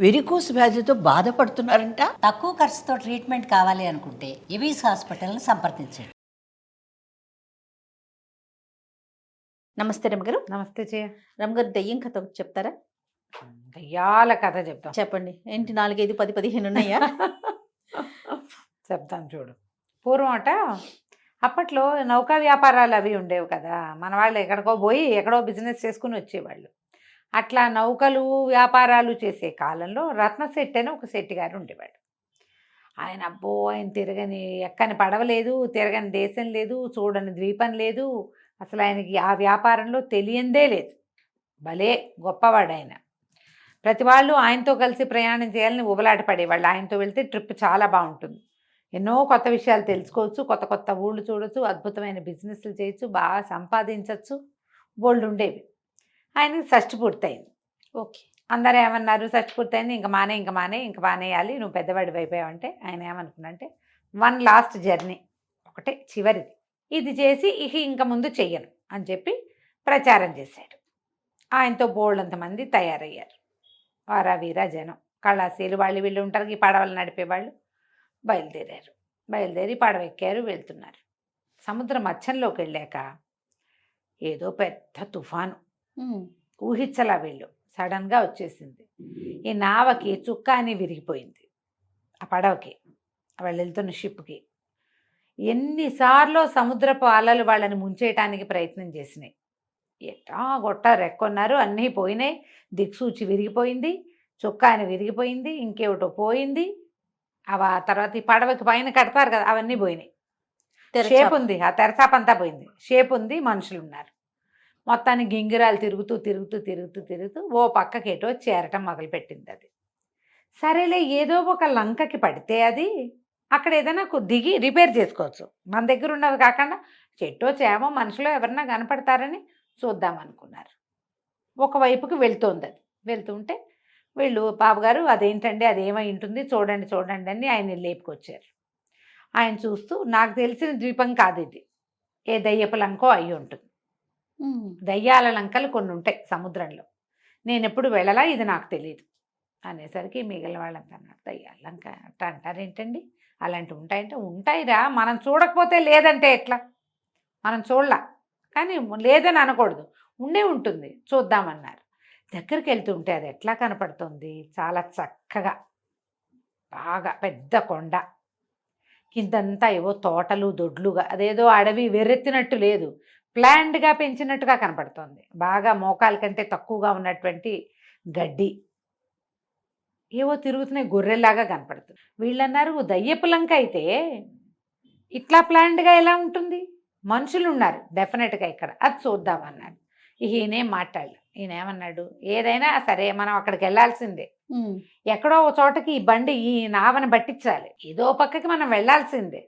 Varicose వ్యాధితో బాధపడుతున్నారంట. తక్కువ ఖర్చుతో ట్రీట్మెంట్ కావాలి అనుకుంటే ఎవిస్ హాస్పిటల్ని సంప్రదించండి. నమస్తే రమగారు. నమస్తే జయ. రమగారు, దెయ్యం కథ ఒకటి చెప్తారా? దయ్యాల కథ చెప్తాం. చెప్పండి. ఏంటి 4, 5, 10, 15 ఉన్నాయా? చెప్తాను చూడు. పూర్వం అప్పట్లో నౌకా వ్యాపారాలు అవి ఉండేవి కదా. మన వాళ్ళు ఎక్కడికో పోయి ఎక్కడో బిజినెస్ చేసుకుని వచ్చేవాళ్ళు. అట్లా నౌకలు వ్యాపారాలు చేసే కాలంలో రత్నశెట్టి అని ఒక శెట్టి గారు ఉండేవాడు. ఆయన ఆయన తిరగని ఎక్కని పడవ లేదు, తిరగని దేశం లేదు, చూడని ద్వీపం లేదు. అసలు ఆయనకి ఆ వ్యాపారంలో తెలియందే లేదు. భలే గొప్పవాడు ఆయన. ప్రతి వాళ్ళు ఆయనతో కలిసి ప్రయాణం చేయాలని ఉబలాట పడేవాళ్ళు. ఆయనతో వెళ్తే ట్రిప్ చాలా బాగుంటుంది. ఎన్నో కొత్త విషయాలు తెలుసుకోవచ్చు, కొత్త కొత్త ఊళ్ళు చూడొచ్చు, అద్భుతమైన బిజినెస్లు చేయొచ్చు, బాగా సంపాదించవచ్చు. బోల్డ్ ఉండేవి. ఆయనకి షష్టి పూర్తయింది. ఓకే. అందరూ ఏమన్నారు, షష్టి పూర్తయింది, ఇంకా మానేయాలి, నువ్వు పెద్దవాడి అయిపోయావంటే ఆయన ఏమనుకున్నంటే, వన్ లాస్ట్ జర్నీ, ఒకటే చివరిది, ఇది చేసి ఇంక ముందు చెయ్యను అని చెప్పి ప్రచారం చేశాడు. ఆయనతో బోల్డంతమంది తయారయ్యారు. వారా వీరా జనం, కళాశీలు వాళ్ళు వీళ్ళు ఉంటారు, ఈ పడవలు నడిపేవాళ్ళు. బయలుదేరి పడవ ఎక్కారు, వెళ్తున్నారు. సముద్ర మధ్యంలోకి వెళ్ళాక ఏదో పెద్ద తుఫాను ఊహించలా వీళ్ళు. సడన్గా వచ్చేసింది. ఈ నావకి చుక్కాని విరిగిపోయింది. ఆ పడవకి, వాళ్ళు వెళ్తున్న షిప్కి. ఎన్నిసార్లు సముద్రపు అలలు వాళ్ళని ముంచేయటానికి ప్రయత్నం చేసినాయి. ఎట్టా గొట్ట రెక్కొన్నారు, అన్నీ పోయినాయి. దిక్సూచి విరిగిపోయింది, చుక్కాని విరిగిపోయింది, ఇంకేమిటో పోయింది. తర్వాత ఈ పడవకి పైన కడతారు కదా, అవన్నీ పోయినాయి. షేప్ ఉంది, ఆ తెరచాపంతా పోయింది. షేప్ ఉంది, మనుషులు ఉన్నారు. మొత్తాన్ని గింగిరాలు తిరుగుతూ ఓ పక్కకేటో చేరటం మొదలుపెట్టింది. అది సరేలే, ఏదో ఒక లంకకి పడితే అది అక్కడ ఏదైనా దిగి రిపేర్ చేసుకోవచ్చు. మన దగ్గర ఉన్నవి కాకుండా చెట్టో చేమో మనుషులో ఎవరన్నా కనపడతారని చూద్దామనుకున్నారు. ఒకవైపుకి వెళ్తోంది. అది వెళ్తుంటే వీళ్ళు, బాబుగారు అదేంటండి, అదేమై ఉంటుంది, చూడండి అని ఆయన లేపుకొచ్చారు. ఆయన చూస్తూ, నాకు తెలిసిన ద్వీపం కాదు ఇది, ఏ దయ్యపు లంకో అయి ఉంటుంది. దయ్యాల లంకలు కొన్ని ఉంటాయి సముద్రంలో, నేను ఎప్పుడు వెళ్ళలా, ఇది నాకు తెలియదు అనేసరికి మిగిలిన వాళ్ళంతా అన్నారు, దయ్యాల లంక అట్లా అంటారేంటండి, అలాంటివి ఉంటాయంటే, ఉంటాయిరా, మనం చూడకపోతే లేదంటే ఎట్లా, మనం చూడలా, కానీ లేదని అనకూడదు, ఉండే ఉంటుంది, చూద్దామన్నారు. దగ్గరికి వెళ్తుంటే అది ఎట్లా కనపడుతుంది, చాలా చక్కగా, బాగా పెద్ద కొండ, కిందంతా ఏవో తోటలు దొడ్లుగా, అదేదో అడవి వెర్రెత్తినట్టు లేదు, ప్లాండ్గా పెంచినట్టుగా కనపడుతోంది. బాగా మోకాల కంటే తక్కువగా ఉన్నటువంటి గడ్డి, ఏవో తిరుగుతున్నాయి, గొర్రెల్లాగా కనపడుతుంది. వీళ్ళన్నారు, దయ్యపు లంక అయితే ఇట్లా ప్లాండ్గా ఎలా ఉంటుంది, మనుషులు ఉన్నారు డెఫినెట్గా ఇక్కడ, అది చూద్దామన్నాడు. ఈయనేం మాట్లాడలే. ఈయన ఏమన్నాడు, ఏదైనా సరే మనం అక్కడికి వెళ్ళాల్సిందే, ఎక్కడో ఒక చోటకి ఈ బండి ఈ నావని పట్టించాలి, ఏదో పక్కకి మనం వెళ్ళాల్సిందే,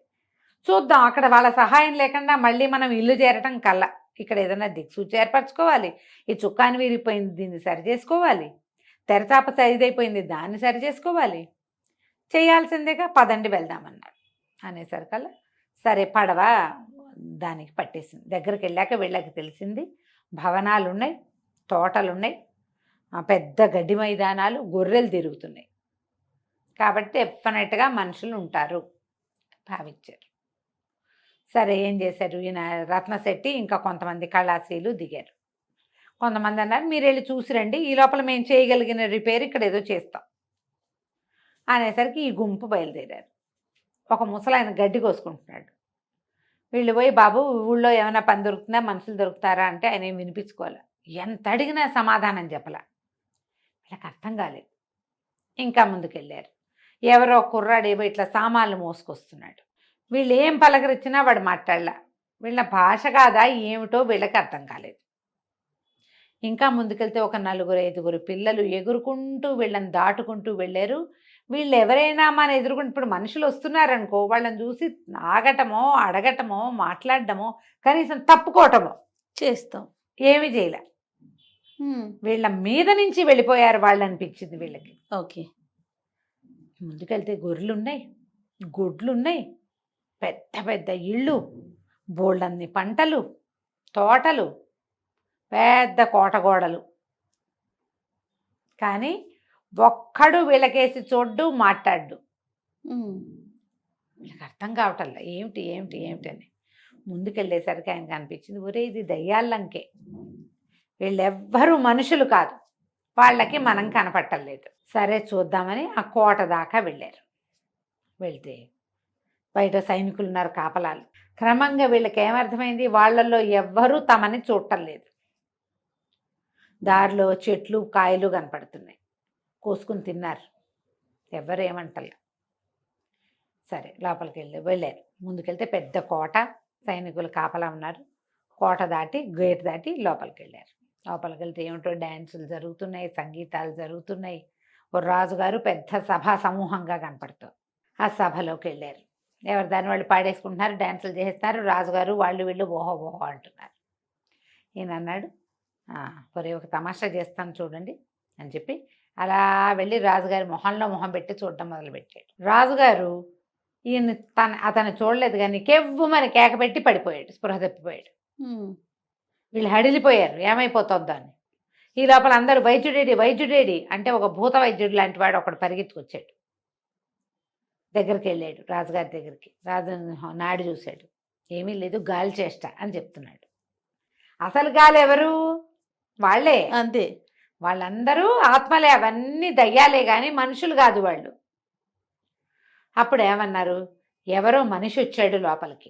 చూద్దాం. అక్కడ వాళ్ళ సహాయం లేకుండా మళ్ళీ మనం ఇల్లు చేరటం కల్లా ఇక్కడ ఏదైనా దిక్సూచి ఏర్పరచుకోవాలి, ఈ చుక్కాని విరిగిపోయింది దీన్ని సరి చేసుకోవాలి, తెరచాప సరిదైపోయింది దాన్ని సరి చేసుకోవాలి, చేయాల్సిందేగా, పదండి వెళ్దామన్నాడు. అనేసరికల్లా సరే పడవ దానికి పట్టేసింది. దగ్గరికి వెళ్ళాక వీళ్ళకి తెలిసింది, భవనాలు ఉన్నాయి, తోటలు ఉన్నాయి, పెద్ద గడ్డి మైదానాలు, గొర్రెలు తిరుగుతున్నాయి, కాబట్టి డెఫినెట్గా మనుషులు ఉంటారు భావించారు. సరే ఏం చేశారు, ఈయన రత్నశెట్టి ఇంకా కొంతమంది కళాశీలు దిగారు. కొంతమంది అన్నారు, మీరు వెళ్ళి చూసి రండి, ఈ లోపల మేము చేయగలిగిన రిపేర్ ఇక్కడ ఏదో చేస్తాం అనేసరికి ఈ గుంపు బయలుదేరారు. ఒక ముసలాయన గడ్డి కోసుకుంటున్నాడు. వీళ్ళు పోయి, బాబు ఊళ్ళో ఏమైనా పని దొరుకుతుందా, మనుషులు దొరుకుతారా అంటే ఆయన ఏం వినిపించుకోవాలి, ఎంత అడిగినా సమాధానం చెప్పలా. వీళ్ళకి అర్థం కాలేదు. ఇంకా ముందుకెళ్ళారు. ఎవరో కుర్రాడు ఏవో ఇట్లా సామాన్లు మోసుకొస్తున్నాడు. వీళ్ళు ఏం పలకరించినా వాడు మాట్లాడలా. వీళ్ళ భాష కాదా ఏమిటో వీళ్ళకి అర్థం కాలేదు. ఇంకా ముందుకెళ్తే ఒక 4, 5 పిల్లలు ఎగురుకుంటూ వీళ్ళని దాటుకుంటూ వెళ్ళారు. వీళ్ళు ఎవరైనా మన ఎదురుకుంటూ, ఇప్పుడు మనుషులు వస్తున్నారనుకో, వాళ్ళని చూసి ఆగటమో అడగటమో మాట్లాడటమో కనీసం తప్పుకోవటమో చేస్తాం, ఏమీ చేయలే. వీళ్ళ మీద నుంచి వెళ్ళిపోయారు వాళ్ళు అనిపించింది వీళ్ళకి. ఓకే. ముందుకెళ్తే గొర్రెలున్నాయి, గుడ్లున్నాయి, పెద్ద పెద్ద ఇళ్ళు, బోళ్ళన్ని పంటలు, తోటలు, పెద్ద కోటగోడలు. కానీ ఒక్కడు వీళ్ళకేసి చూడ్డు మాట్లాడు. ఉమ్. వీళ్ళకి అర్థం కావటల్లా ఏమిటి ఏమిటి ఏమిటి అని. ముందుకెళ్ళేసరికి ఆయనకు అనిపించింది, ఒరే ఇది దయ్యాలంకే, వీళ్ళెవ్వరూ మనుషులు కాదు, వాళ్ళకి మనం కనపట్టలేదు. సరే చూద్దామని ఆ కోట దాకా వెళ్ళారు. వెళ్తే బయట సైనికులు ఉన్నారు, కాపలాలు. క్రమంగా వీళ్ళకి ఏమర్థమైంది, వాళ్ళల్లో ఎవ్వరూ తమని చూడటం లేదు. దారిలో చెట్లు కాయలు కనపడుతున్నాయి, కోసుకుని తిన్నారు, ఎవ్వరు ఏమంటలే. సరే లోపలికి వెళ్ళారు. ముందుకెళ్తే పెద్ద కోట, సైనికులు కాపలా ఉన్నారు. కోట దాటి గేట్ దాటి లోపలికి వెళ్ళారు. లోపలికి వెళ్తే ఏమిటో డ్యాన్సులు జరుగుతున్నాయి, సంగీతాలు జరుగుతున్నాయి. ఓ రాజుగారు పెద్ద సభా సమూహంగా కనపడుతుంది. ఆ సభలోకి వెళ్ళారు. ఎవరు దాన్ని వాళ్ళు పాడేసుకుంటున్నారు, డ్యాన్సులు చేస్తున్నారు. రాజుగారు వాళ్ళు వీళ్ళు ఓహో ఓహో అంటున్నారు. ఈయన అన్నాడు, ఒరే ఒక తమాషా చేస్తాను చూడండి అని చెప్పి అలా వెళ్ళి రాజుగారి మొహంలో మొహం పెట్టి చూడడం మొదలుపెట్టాడు. రాజుగారు ఈయన అతను చూడలేదు కానీ కెవ్వుమని కేక పెట్టి పడిపోయాడు, స్పృహ తప్పిపోయాడు. వీళ్ళు హడిలిపోయారు ఏమైపోతుందో అని. ఈ లోపల అందరూ వైద్యుడేడి వైద్యుడేడి అంటే ఒక భూత వైద్యుడు లాంటి వాడు ఒకడు పరిగెత్తుకొచ్చాడు. దగ్గరికి వెళ్ళాడు రాజుగారి దగ్గరికి. రాజు నాడు చూశాడు, ఏమీ లేదు గాలి చేష్ట అని చెప్తున్నాడు. అసలు గాలి ఎవరు? వాళ్ళే, అంతే. వాళ్ళందరూ ఆత్మలే, అవన్నీ దయ్యాలే కానీ మనుషులు కాదు వాళ్ళు. అప్పుడు ఏమన్నారు, ఎవరో మనిషి వచ్చాడు లోపలికి.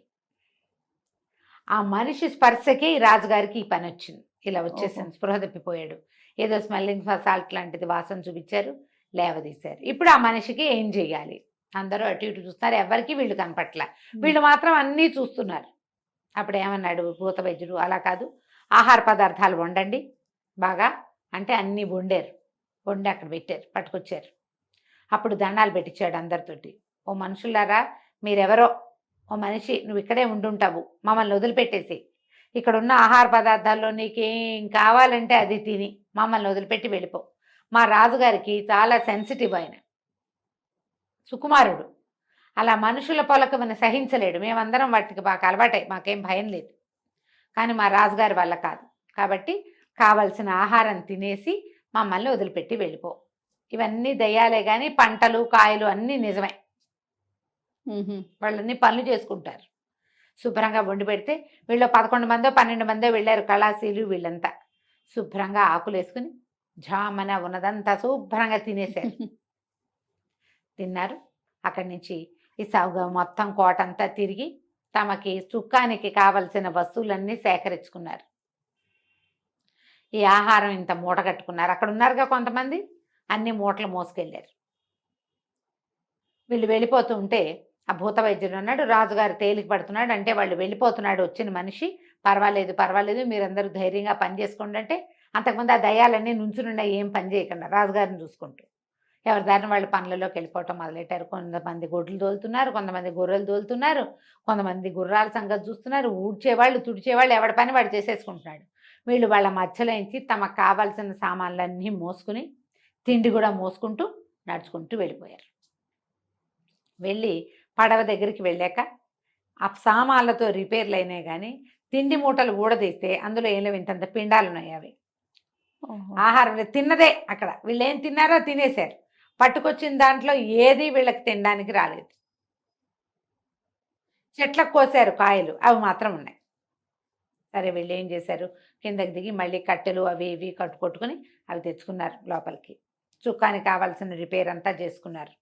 ఆ మనిషి స్పర్శకి రాజుగారికి ఈ పని వచ్చింది. ఇలా వచ్చేసింది, స్పృహ తప్పిపోయాడు. ఏదో స్మెల్లింగ్ సాల్ట్ లాంటిది వాసన చూపించారు, లేవదీశారు. ఇప్పుడు ఆ మనిషికి ఏం చెయ్యాలి? అందరూ అటు ఇటు చూస్తున్నారు, ఎవరికి వీళ్ళు కనపట్ల, వీళ్ళు మాత్రం అన్నీ చూస్తున్నారు. అప్పుడు ఏమన్నాడు భూత వైద్యుడు, అలా కాదు, ఆహార పదార్థాలు వండండి బాగా అంటే అన్నీ వండారు. వండి అక్కడ పెట్టారు, పట్టుకొచ్చారు. అప్పుడు దండాలు పెట్టించాడు అందరితోటి. ఓ మనుషులారా, మీరెవరో, ఓ మనిషి నువ్వు ఇక్కడే ఉండుంటావు, మమ్మల్ని వదిలిపెట్టేసి ఇక్కడున్న ఆహార పదార్థాల్లో నీకేం కావాలంటే అది తిని మమ్మల్ని వదిలిపెట్టి వెళ్ళిపో. మా రాజుగారికి చాలా సెన్సిటివ్, ఆయన సుకుమారుడు, అలా మనుషుల పొలకమని సహించలేడు. మేమందరం వాటికి బాగా అలవాటై మాకేం భయం లేదు, కానీ మా రాజుగారి వల్ల కాదు. కాబట్టి కావలసిన ఆహారం తినేసి మమ్మల్ని వదిలిపెట్టి వెళ్ళిపో. ఇవన్నీ దయ్యాలే కానీ పంటలు కాయలు అన్నీ నిజమే. వాళ్ళన్నీ పనులు చేసుకుంటారు. శుభ్రంగా వండి పెడితే వీళ్ళు 11 మందో 12 మందో వెళ్ళారు, కళాశీలు వీళ్ళంతా. శుభ్రంగా ఆకులు వేసుకుని జామన ఉన్నదంతా శుభ్రంగా తినేశారు. తిన్నారు. అక్కడి నుంచి ఈ సౌగా మొత్తం కోటంతా తిరిగి తమకి చుక్కానికి కావలసిన వస్తువులన్నీ సేకరించుకున్నారు. ఈ ఆహారం ఇంత మూట కట్టుకున్నారు. అక్కడ ఉన్నారుగా కొంతమంది, అన్ని మూటలు మోసుకెళ్ళారు. వీళ్ళు వెళ్ళిపోతూ ఉంటే ఆ భూత వైద్యుడు అన్నాడు, రాజుగారు తేలిక పడుతున్నాడు అంటే వాళ్ళు వెళ్ళిపోతున్నాడు వచ్చిన మనిషి, పర్వాలేదు పర్వాలేదు మీరందరూ ధైర్యంగా పని చేసుకోండి అంటే, అంతకుముందు ఆ దయ్యాలన్నీ నుంచునున్నాయి ఏం పని చేయకుండా రాజుగారిని చూసుకుంటూ ఎవరి దారిని వాళ్ళు పనులలోకి వెళ్ళిపోవటం మొదలెట్టారు. కొంతమంది గొడ్లు తోలుతున్నారు, కొంతమంది గొర్రెలు తోలుతున్నారు, కొంతమంది గుర్రాల సంగతి చూస్తున్నారు. ఊడ్చేవాళ్ళు తుడిచేవాళ్ళు ఎవడి పని వాడు చేసేసుకుంటున్నాడు. వీళ్ళు వాళ్ళ మధ్యలోంచి తమకు కావాల్సిన సామాన్లన్నీ మోసుకుని తిండి కూడా మోసుకుంటూ నడుచుకుంటూ వెళ్ళిపోయారు. వెళ్ళి పడవ దగ్గరికి వెళ్ళాక ఆ సామాన్లతో రిపేర్లు అయినాయి కానీ తిండి మూటలు ఊడదీస్తే అందులో ఏం లేవు, ఇంతంత పిండాలు ఉన్నాయి. అవి ఆహారం తిన్నదే. అక్కడ వీళ్ళు ఏం తిన్నారో తినేశారు. పట్టుకొచ్చిన దాంట్లో ఏది వీళ్ళకి తినడానికి రాలేదు. చెట్లకు కోసారు కాయలు, అవి మాత్రం ఉన్నాయి. సరే వీళ్ళు ఏం చేశారు, కిందకి దిగి మళ్ళీ కట్టెలు అవి ఇవి కట్టుకొట్టుకుని అవి తెచ్చుకున్నారు లోపలికి. చుక్కానికి కావాల్సిన రిపేర్ అంతా చేసుకున్నారు.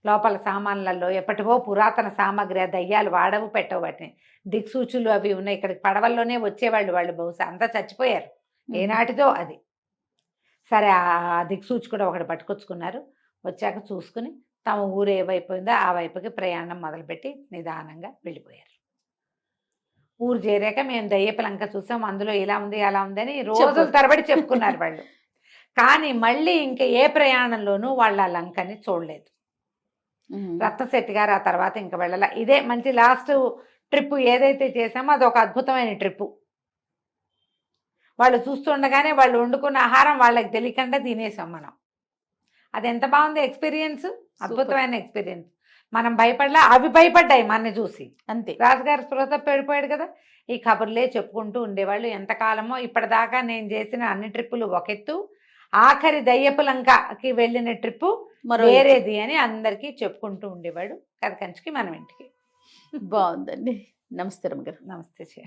లోపల సామాన్లలో ఎప్పటివో పురాతన సామాగ్రి, దయ్యాలు వాడవు పెట్టవు వాటిని. దిక్సూచులు అవి ఉన్నాయి. ఇక్కడికి పడవల్లోనే వచ్చేవాళ్ళు, వాళ్ళు బహుశా అంతా చచ్చిపోయారు ఏనాటిదో అది. సరే ఆ దిక్సూచి కూడా ఒకటి పట్టుకొచ్చుకున్నారు. వచ్చాక చూసుకుని తమ ఊరు ఏ వైపోయిందో ఆ వైపుకి ప్రయాణం మొదలుపెట్టి నిదానంగా వెళ్ళిపోయారు. ఊరు చేరాక మేము దయ్యపు లంక చూసాం, అందులో ఇలా ఉంది అలా ఉందని రోజుల తరబడి చెప్పుకున్నారు వాళ్ళు. కానీ మళ్ళీ ఇంకా ఏ ప్రయాణంలోనూ వాళ్ళ లంకని చూడలేదు. రత్నశెట్టి గారు ఆ తర్వాత ఇంకా వెళ్ళాల. ఇదే మంచి లాస్ట్ ట్రిప్ ఏదైతే చేసామో అదొక అద్భుతమైన ట్రిప్పు. వాళ్ళు చూస్తుండగానే వాళ్ళు వండుకున్న ఆహారం వాళ్ళకి తెలియకుండా తినేసాం మనం. అది ఎంత బాగుంది ఎక్స్పీరియన్స్, అద్భుతమైన ఎక్స్పీరియన్స్. మనం భయపడలా, అవి భయపడ్డాయి మన చూసి. అంతే. రాజుగారు స్పృహ పెడిపోయాడు కదా. ఈ కబుర్లే చెప్పుకుంటూ ఉండేవాళ్ళు ఎంతకాలమో. ఇప్పటిదాకా నేను చేసిన అన్ని ట్రిప్పులు ఒక ఎత్తు, ఆఖరి దయ్యపులంకకి వెళ్ళిన ట్రిప్పు మరో వేరేది అని అందరికీ చెప్పుకుంటూ ఉండేవాడు. కథ కంచికి మనం ఇంటికి. బాగుందండి. నమస్తే రమ్మగారు. నమస్తే.